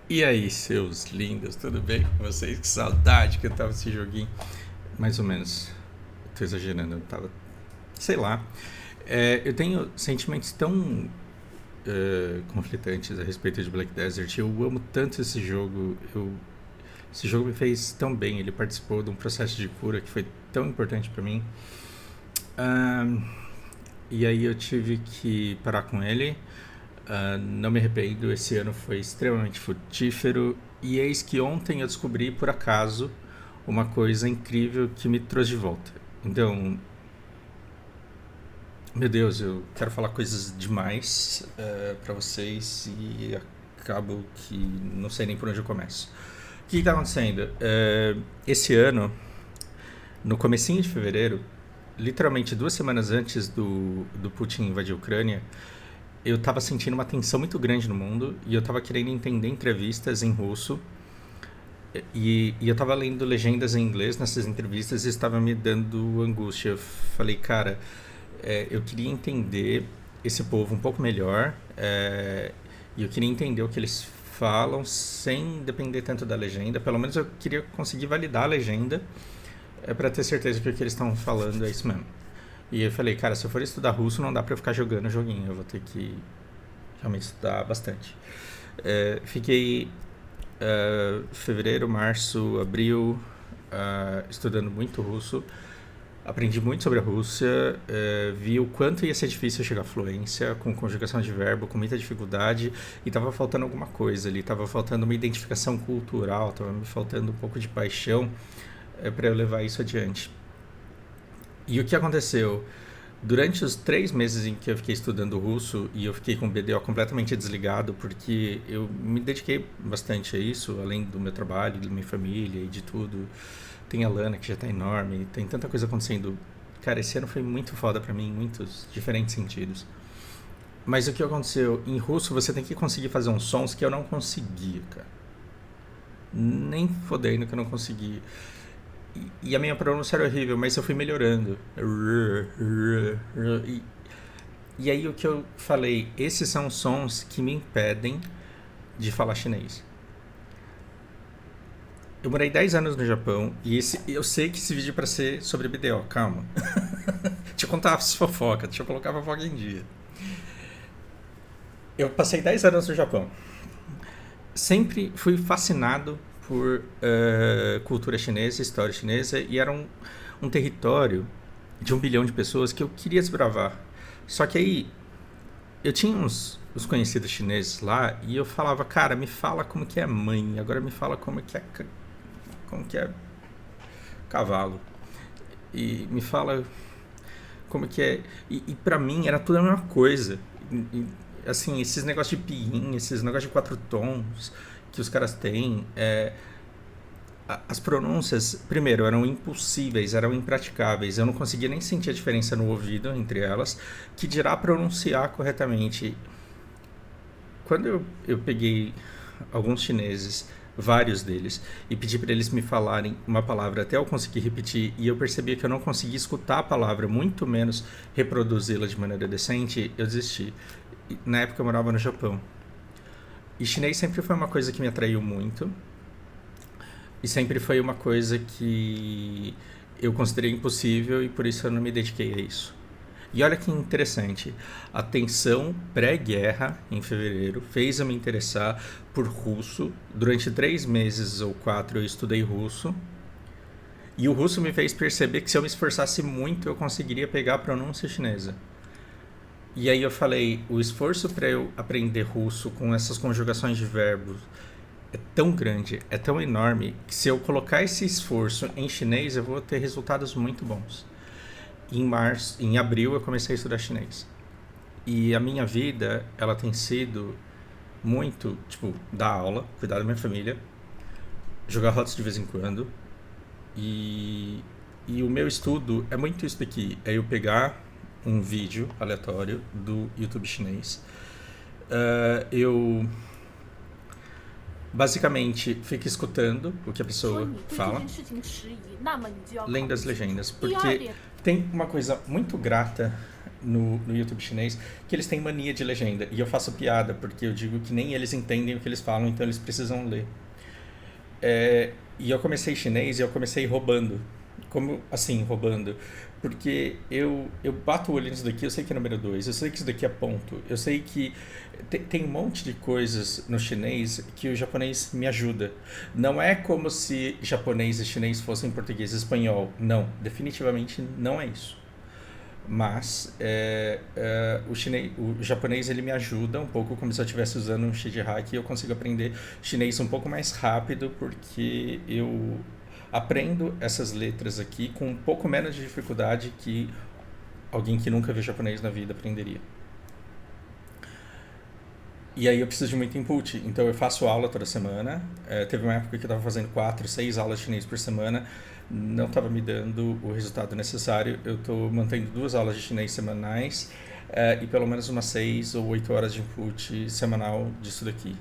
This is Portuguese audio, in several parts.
E aí, seus lindos, tudo bem com vocês? Que saudade que eu tava desse joguinho. Mais ou menos. Tô exagerando, eu tava. Sei lá. Eu tenho sentimentos tão conflitantes a respeito de Black Desert. Eu amo tanto esse jogo. Esse jogo me fez tão bem. Ele participou de um processo de cura que foi tão importante pra mim. Ahn, e aí eu tive que parar com ele. Não me arrependo, esse ano foi extremamente frutífero. E eis que ontem eu descobri, por acaso, uma coisa incrível que me trouxe de volta. Então, meu Deus, eu quero falar coisas demais pra vocês e acabo que não sei nem por onde eu começo. O que está acontecendo? Esse ano, no comecinho de fevereiro, literalmente 2 semanas antes do Putin invadir a Ucrânia, eu estava sentindo uma tensão muito grande no mundo e eu estava querendo entender entrevistas em russo e eu estava lendo legendas em inglês nessas entrevistas e estava me dando angústia. Eu falei, cara, eu queria entender esse povo um pouco melhor e eu queria entender o que eles falam sem depender tanto da legenda. Pelo menos eu queria conseguir validar a legenda para ter certeza que o que eles estão falando é isso mesmo. E eu falei, cara, se eu for estudar russo, não dá pra eu ficar jogando joguinho, eu vou ter que realmente estudar bastante. Fiquei fevereiro, março, abril estudando muito russo, aprendi muito sobre a Rússia, vi o quanto ia ser difícil chegar à fluência, com conjugação de verbo, com muita dificuldade, e estava faltando alguma coisa ali, estava faltando uma identificação cultural, estava me faltando um pouco de paixão para eu levar isso adiante. E o que aconteceu? Durante os 3 meses em que eu fiquei estudando russo e eu fiquei com o BDO completamente desligado, porque eu me dediquei bastante a isso, além do meu trabalho, da minha família e de tudo. Tem a Lana, que já tá enorme, tem tanta coisa acontecendo. Cara, esse ano foi muito foda pra mim, em muitos diferentes sentidos. Mas o que aconteceu? Em russo você tem que conseguir fazer uns sons que eu não conseguia, cara. Nem fodendo que eu não conseguia. E a minha pronúncia era horrível, mas eu fui melhorando. E aí o que eu falei, esses são sons que me impedem de falar chinês. Eu morei 10 anos no Japão e eu sei que esse vídeo é pra ser sobre BDO, calma. Deixa eu contar as fofocas, deixa eu colocar a fofoca em dia. Eu passei 10 anos no Japão. Sempre fui fascinado por cultura chinesa, história chinesa, e era um território de 1 bilhão de pessoas que eu queria desbravar. Só que aí eu tinha uns conhecidos chineses lá e eu falava, cara, me fala como que é mãe, agora me fala como que é cavalo. E me fala como que é. E pra mim era tudo a mesma coisa. E, assim, esses negócios de pinyin, esses negócios de 4 tons que os caras têm, as pronúncias, primeiro, eram impossíveis, eram impraticáveis. Eu não conseguia nem sentir a diferença no ouvido entre elas, que dirá pronunciar corretamente. Quando eu peguei alguns chineses, vários deles, e pedi para eles me falarem uma palavra até eu conseguir repetir, e eu percebi que eu não conseguia escutar a palavra, muito menos reproduzi-la de maneira decente, eu desisti. Na época eu morava no Japão. E chinês sempre foi uma coisa que me atraiu muito, e sempre foi uma coisa que eu considerei impossível e por isso eu não me dediquei a isso. E olha que interessante, a tensão pré-guerra, em fevereiro, fez eu me interessar por russo. Durante 3 meses ou 4 eu estudei russo. E o russo me fez perceber que se eu me esforçasse muito eu conseguiria pegar a pronúncia chinesa. E aí eu falei, o esforço para eu aprender russo com essas conjugações de verbos é tão grande, é tão enorme, que se eu colocar esse esforço em chinês eu vou ter resultados muito bons. Em abril eu comecei a estudar chinês. E a minha vida, ela tem sido muito, tipo, dar aula, cuidar da minha família, jogar HOTS de vez em quando. E, e o meu estudo é muito isso daqui. É eu pegar um vídeo aleatório do YouTube chinês. Eu basicamente fico escutando o que a pessoa fala, lendo as legendas. Porque tem uma coisa muito grata no YouTube chinês que eles têm mania de legenda. E eu faço piada, porque eu digo que nem eles entendem o que eles falam, então eles precisam ler. E eu comecei chinês e eu comecei roubando. Como assim, roubando? Porque eu bato o olho nisso daqui, eu sei que é número 2, eu sei que isso daqui é ponto, eu sei que tem um monte de coisas no chinês que o japonês me ajuda. Não é como se japonês e chinês fossem português e espanhol. Não, definitivamente não é isso. Mas o japonês ele me ajuda um pouco como se eu estivesse usando um Shijihaki e eu consigo aprender chinês um pouco mais rápido porque eu aprendo essas letras aqui com um pouco menos de dificuldade que alguém que nunca viu japonês na vida aprenderia. E aí eu preciso de muito input, então eu faço aula toda semana. Teve uma época que eu estava fazendo 4, 6 aulas de chinês por semana, não estava me dando o resultado necessário. Eu estou mantendo 2 aulas de chinês semanais e pelo menos umas 6 ou 8 horas de input semanal disso daqui.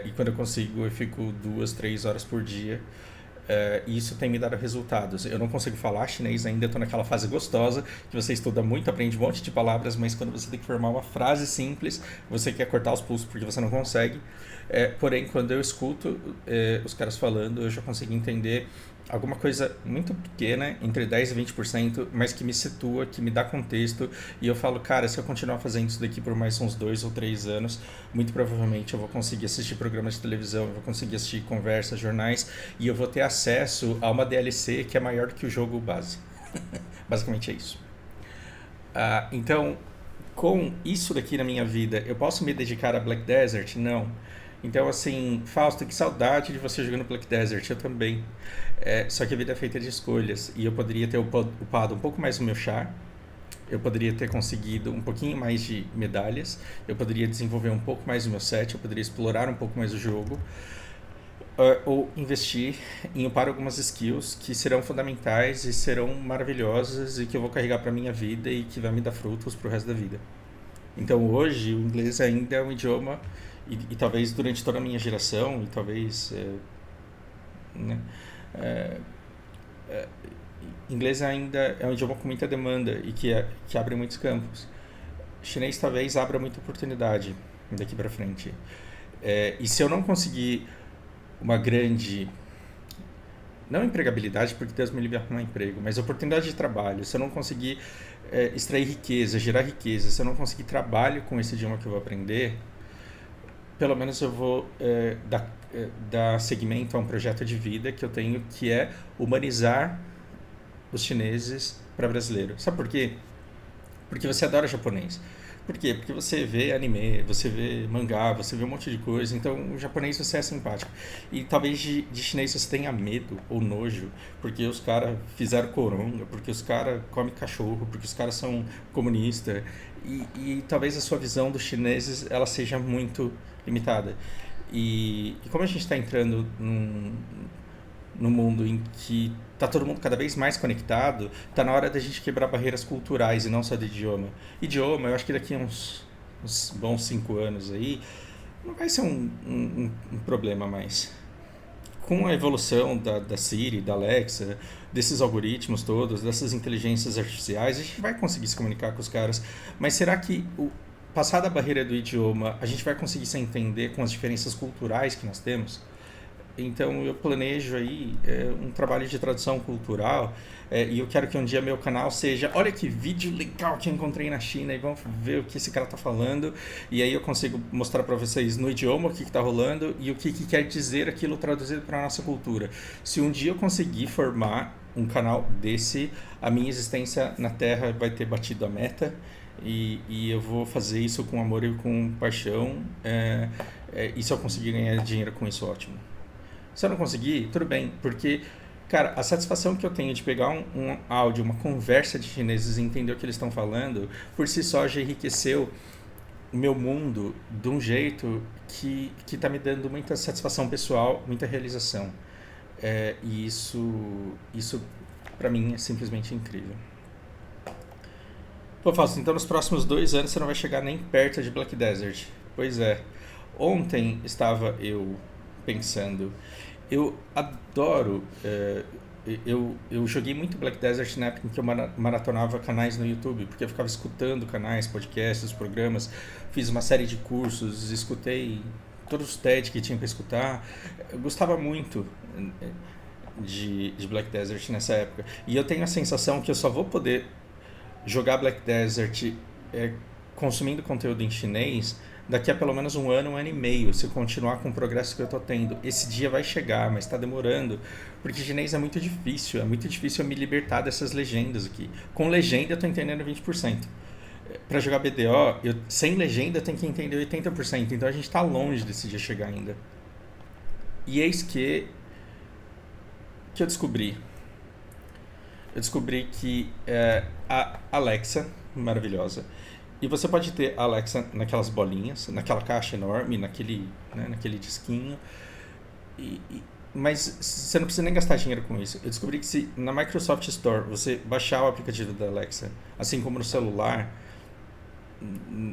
E quando eu consigo, eu fico 2, 3 horas por dia. E isso tem me dado resultados. Eu não consigo falar chinês ainda, estou naquela fase gostosa que você estuda muito, aprende um monte de palavras, mas quando você tem que formar uma frase simples, você quer cortar os pulsos porque você não consegue. Porém, quando eu escuto os caras falando, eu já consigo entender alguma coisa muito pequena, entre 10% e 20%, mas que me situa, que me dá contexto, e eu falo, cara, se eu continuar fazendo isso daqui por mais uns 2 ou 3 anos, muito provavelmente eu vou conseguir assistir programas de televisão, eu vou conseguir assistir conversas, jornais, e eu vou ter acesso a uma DLC que é maior do que o jogo base. Basicamente é isso. Então, com isso daqui na minha vida, eu posso me dedicar a Black Desert? Não. Então, assim, Fausto, que saudade de você jogando Black Desert, eu também. Só que a vida é feita de escolhas, e eu poderia ter upado um pouco mais o meu char, eu poderia ter conseguido um pouquinho mais de medalhas, eu poderia desenvolver um pouco mais o meu set, eu poderia explorar um pouco mais o jogo, ou investir em upar algumas skills que serão fundamentais e serão maravilhosas e que eu vou carregar para minha vida e que vai me dar frutos para o resto da vida. Então hoje o inglês ainda é um idioma e talvez durante toda a minha geração e talvez né, é, é, inglês ainda é um idioma com muita demanda e que abre muitos campos. Chinês talvez abra muita oportunidade daqui para frente. E se eu não conseguir uma grande, não empregabilidade, porque Deus me livre arrumar emprego, mas oportunidade de trabalho, se eu não conseguir extrair riqueza, gerar riqueza, se eu não conseguir trabalho com esse idioma que eu vou aprender, pelo menos eu vou dar seguimento a um projeto de vida que eu tenho, que é humanizar os chineses para brasileiro. Sabe por quê? Porque você adora japonês. Por quê? Porque você vê anime, você vê mangá, você vê um monte de coisa, então o japonês você é simpático. E talvez de chinês você tenha medo ou nojo, porque os caras fizeram coronga, porque os caras comem cachorro, porque os caras são comunistas. E talvez a sua visão dos chineses ela seja muito limitada. E como a gente está entrando num mundo em que está todo mundo cada vez mais conectado, está na hora da gente quebrar barreiras culturais e não só de idioma. Idioma, eu acho que daqui a uns bons 5 anos aí, não vai ser um problema mais. Com a evolução da Siri, da Alexa, desses algoritmos todos, dessas inteligências artificiais, a gente vai conseguir se comunicar com os caras. Mas será que, passada a barreira do idioma, a gente vai conseguir se entender com as diferenças culturais que nós temos? Então eu planejo aí um trabalho de tradução cultural e eu quero que um dia meu canal seja, olha que vídeo legal que eu encontrei na China e vamos ver o que esse cara tá falando, e aí eu consigo mostrar para vocês no idioma o que tá rolando e o que quer dizer aquilo traduzido para a nossa cultura. Se um dia eu conseguir formar um canal desse, a minha existência na Terra vai ter batido a meta e eu vou fazer isso com amor e com paixão, e se eu conseguir ganhar dinheiro com isso, ótimo. Se eu não conseguir, tudo bem, porque, cara, a satisfação que eu tenho de pegar um áudio, uma conversa de chineses e entender o que eles estão falando, por si só já enriqueceu o meu mundo de um jeito que tá me dando muita satisfação pessoal, muita realização. E isso para mim é simplesmente incrível. Pô, Fausto, então nos próximos 2 anos você não vai chegar nem perto de Black Desert. Pois é. Ontem estava eu pensando, eu adoro eu joguei muito Black Desert na época em que eu maratonava canais no YouTube, porque eu ficava escutando canais, podcasts, programas, fiz uma série de cursos, escutei todos os TED que tinha para escutar. Eu gostava muito de Black Desert nessa época. E eu tenho a sensação que eu só vou poder jogar Black Desert consumindo conteúdo em chinês daqui a pelo menos um ano e meio, se eu continuar com o progresso que eu tô tendo. Esse dia vai chegar, mas tá demorando, porque chinês é muito difícil eu me libertar dessas legendas aqui. Com legenda eu tô entendendo 20%. Para jogar BDO, sem legenda eu tenho que entender 80%, então a gente tá longe desse dia chegar ainda. E eis que eu descobri. Eu descobri que a Alexa, maravilhosa, e você pode ter a Alexa naquelas bolinhas, naquela caixa enorme, naquele disquinho, mas você não precisa nem gastar dinheiro com isso. Eu descobri que se na Microsoft Store você baixar o aplicativo da Alexa, assim como no celular,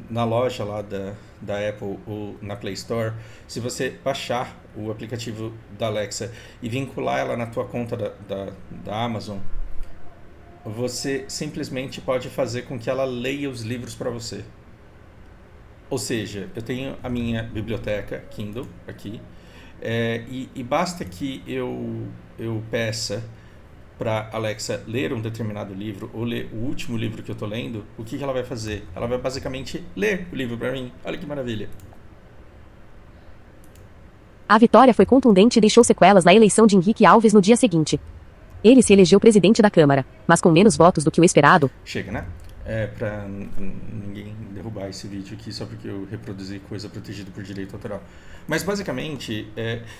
na loja lá da Apple ou na Play Store, se você baixar o aplicativo da Alexa e vincular ela na tua conta da Amazon, você simplesmente pode fazer com que ela leia os livros para você. Ou seja, eu tenho a minha biblioteca Kindle aqui, e basta que eu peça para Alexa ler um determinado livro ou ler o último livro que eu estou lendo. O que ela vai fazer? Ela vai basicamente ler o livro para mim. Olha que maravilha. A vitória foi contundente e deixou sequelas na eleição de Henrique Alves no dia seguinte. Ele se elegeu presidente da Câmara, mas com menos votos do que o esperado. Chega, né? Pra ninguém derrubar esse vídeo aqui só porque eu reproduzi coisa protegida por direito autoral. Mas basicamente,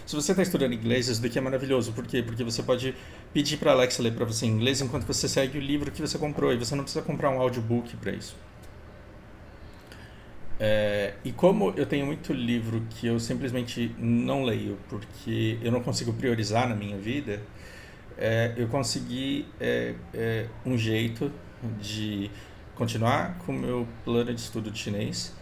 se você está estudando inglês, isso daqui é maravilhoso. Por quê? Porque você pode pedir para a Alexa ler para você em inglês enquanto você segue o livro que você comprou, e você não precisa comprar um audiobook para isso. E como eu tenho muito livro que eu simplesmente não leio porque eu não consigo priorizar na minha vida, eu consegui um jeito de continuar com o meu plano de estudo de chinês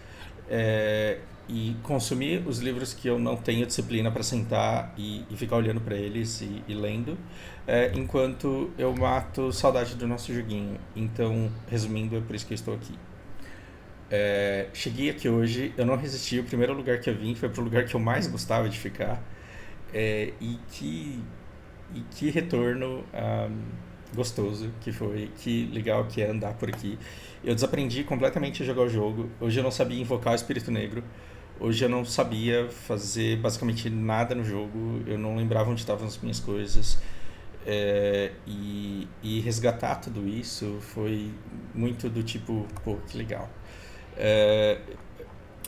e consumir os livros que eu não tenho disciplina para sentar e ficar olhando para eles e lendo, enquanto eu mato saudade do nosso joguinho. Então, resumindo, é por isso que eu estou aqui. Cheguei aqui hoje, eu não resisti. O primeiro lugar que eu vim foi pro lugar que eu mais gostava de ficar, e que retorno gostoso que foi, que legal que é andar por aqui. Eu desaprendi completamente a jogar o jogo. Hoje eu não sabia invocar o espírito negro. Hoje eu não sabia fazer basicamente nada no jogo. Eu não lembrava onde estavam as minhas coisas. E resgatar tudo isso foi muito do tipo, pô, que legal.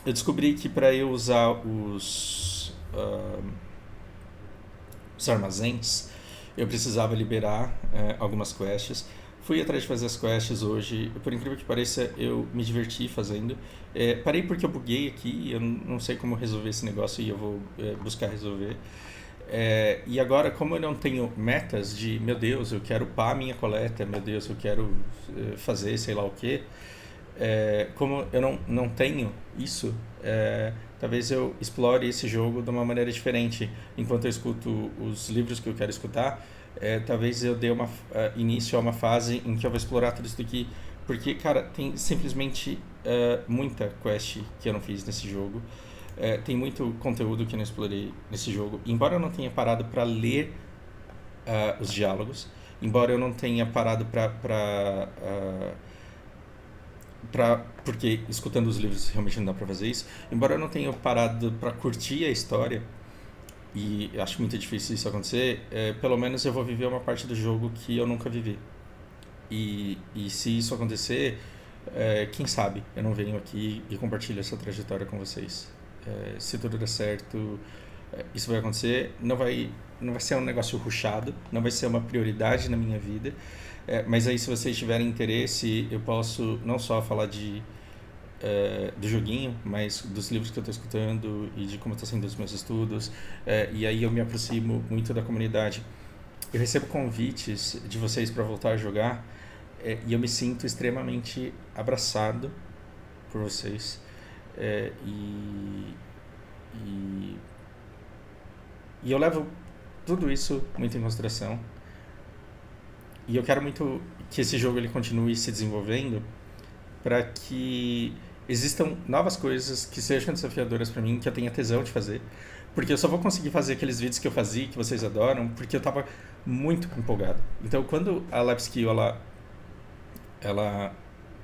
Eu descobri que para eu usar os armazéns, eu precisava liberar algumas quests. Fui atrás de fazer as quests hoje. Por incrível que pareça, eu me diverti fazendo. Parei porque eu buguei aqui. Eu não sei como resolver esse negócio e eu vou buscar resolver. E agora, como eu não tenho metas de, meu Deus, eu quero upar a minha coleta, meu Deus, eu quero fazer sei lá o que, como eu não tenho isso, talvez eu explore esse jogo de uma maneira diferente. Enquanto eu escuto os livros que eu quero escutar, talvez eu dê início a uma fase em que eu vou explorar tudo isso daqui. Porque, cara, tem simplesmente muita quest que eu não fiz nesse jogo. Tem muito conteúdo que eu não explorei nesse jogo. Embora eu não tenha parado para ler os diálogos, embora eu não tenha parado porque escutando os livros realmente não dá pra fazer isso. Embora eu não tenha parado pra curtir a história, e acho muito difícil isso acontecer, pelo menos eu vou viver uma parte do jogo que eu nunca vivi. E se isso acontecer, quem sabe eu não venho aqui e compartilho essa trajetória com vocês. Se tudo der certo, isso vai acontecer. Não vai ser um negócio rushado, não vai ser uma prioridade na minha vida. Mas aí, se vocês tiverem interesse, eu posso não só falar do joguinho, mas dos livros que eu estou escutando e de como estão sendo os meus estudos. E aí eu me aproximo muito da comunidade. Eu recebo convites de vocês para voltar a jogar, e eu me sinto extremamente abraçado por vocês. E eu levo tudo isso muito em consideração. e eu quero muito que esse jogo ele continue se desenvolvendo para que existam novas coisas que sejam desafiadoras para mim, que eu tenha tesão de fazer. Porque eu só vou conseguir fazer aqueles vídeos que eu fazia, que vocês adoram, porque eu tava muito empolgado. Então, quando a Life Skill ela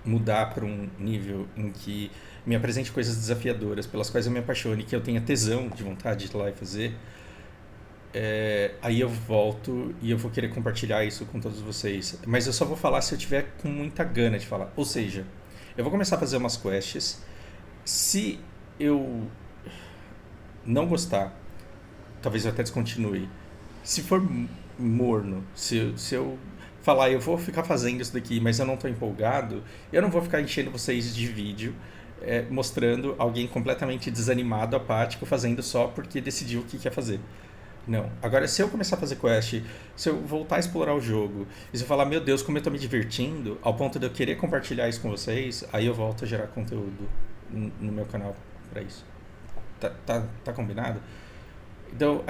mudar para um nível em que me apresente coisas desafiadoras, pelas quais eu me apaixone, que eu tenha tesão de vontade de ir lá e fazer, aí eu volto e eu vou querer compartilhar isso com todos vocês. Mas eu só vou falar se eu tiver com muita gana de falar. Ou seja, eu vou começar a fazer umas quests. Se eu não gostar, talvez eu até descontinue. Se for morno, se eu falar, eu vou ficar fazendo isso daqui, mas eu não estou empolgado, eu não vou ficar enchendo vocês de vídeo mostrando alguém completamente desanimado, apático, fazendo só porque decidiu o que quer fazer. Não. Agora, se eu começar a fazer quest, se eu voltar a explorar o jogo, e se eu falar, meu Deus, como eu tô me divertindo, ao ponto de eu querer compartilhar isso com vocês, aí eu volto a gerar conteúdo no meu canal para isso. Tá combinado? Então,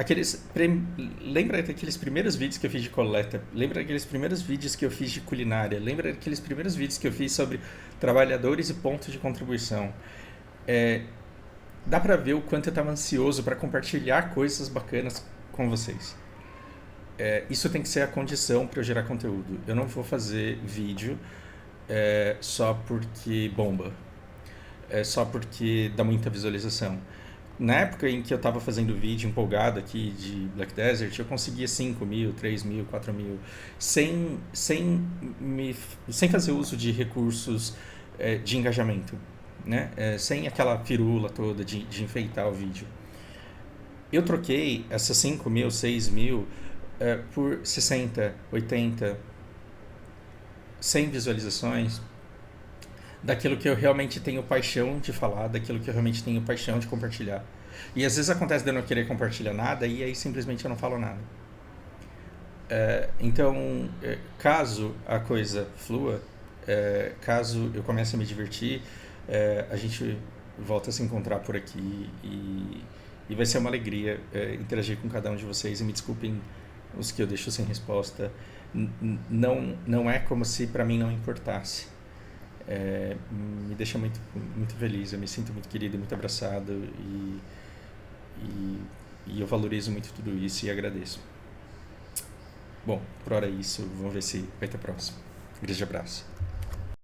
lembra daqueles primeiros vídeos que eu fiz de coleta? Lembra daqueles primeiros vídeos que eu fiz de culinária? Lembra daqueles primeiros vídeos que eu fiz sobre trabalhadores e pontos de contribuição? Dá pra ver o quanto eu estava ansioso para compartilhar coisas bacanas com vocês. Isso tem que ser a condição para eu gerar conteúdo. Eu não vou fazer vídeo só porque bomba. Só porque dá muita visualização. Na época em que eu estava fazendo vídeo empolgado aqui de Black Desert, eu conseguia 5 mil, 3 mil, 4 mil, sem fazer uso de recursos de engajamento, né? Sem aquela firula toda de enfeitar o vídeo. Eu troquei essas 5 mil, 6 mil por 60, 80, 100 visualizações daquilo que eu realmente tenho paixão de falar, daquilo que eu realmente tenho paixão de compartilhar. E às vezes acontece de eu não querer compartilhar nada e aí simplesmente eu não falo nada. Então, caso a coisa flua, caso eu comece a me divertir, a gente volta a se encontrar por aqui e vai ser uma alegria interagir com cada um de vocês. E me desculpem os que eu deixo sem resposta. Não é como se para mim não importasse. Me deixa muito, muito feliz, eu me sinto muito querido, muito abraçado e eu valorizo muito tudo isso e agradeço. Bom, por hora é isso, vamos ver se vai ter próximo. Grande abraço.